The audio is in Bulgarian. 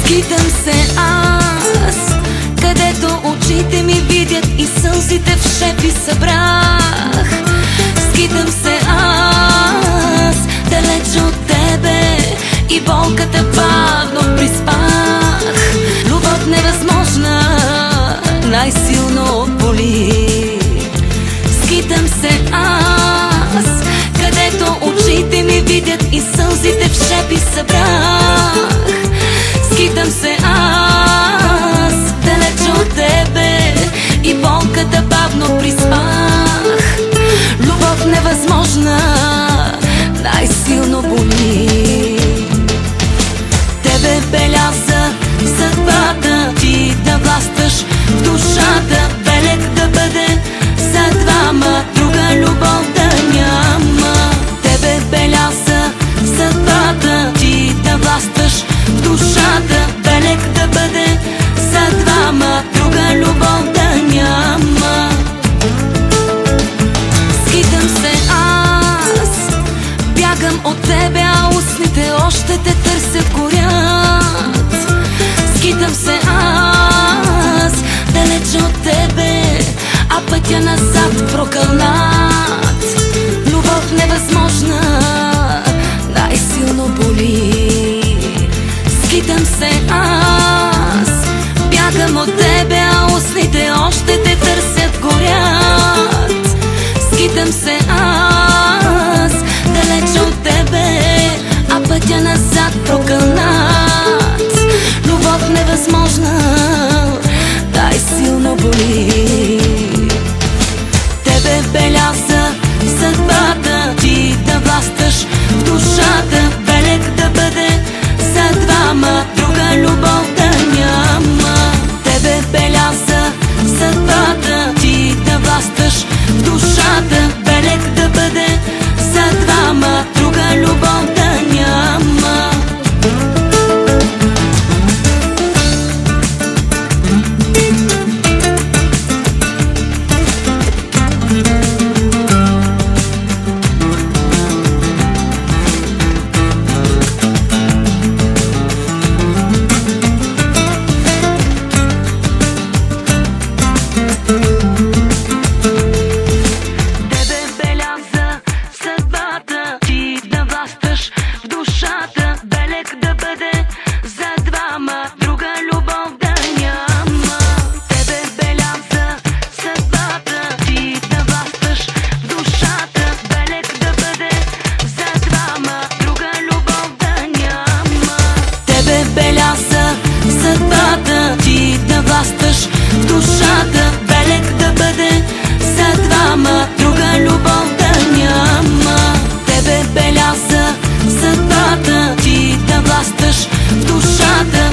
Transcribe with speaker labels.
Speaker 1: Скитам се аз, където очите ми видят и сълзите в шепи събрах. Скитам се аз, далеч от тебе и болката бавно приспах. Любов невъзможна, най-силно боли. Скитам се аз, където очите ми видят и сълзите в шепи събрах. Скитам се аз, далеч от тебе и болката бавно приспах. Любов невъзможна, най-силно боли. Тебе беляза съдбата, ти да властваш в душата. Белег да бъде за двама, друга любов да няма. Тебе беляза съдбата, ти да властваш в душата. Белег да бъде за двама, друга любов да няма. Скитам се аз, бягам от тебе, а устните още те търсят, горят. Скитам се аз, далеч от тебе, а пътя назад прокълнат. Любов невъзможна, най-силно боли. Скитам се аз, бягам от тебе, а устните още те търсят, горят. Скитам се аз, далеч от тебе, а пътя назад прокълнат. Любов невъзможна, най-силно боли. Тебе беляза съдбата, ти да властваш в душата. Белег да бъде за двама, друга любов да няма. Тебе беляза съдбата, ти да властваш в душата. Белег да бъде за двама, друга любов да няма. Беляза съдбата, ти да властваш в душата. Белег да бъде за двама, друга любов да няма. Тебе беляза съдбата, ти да властваш в душата.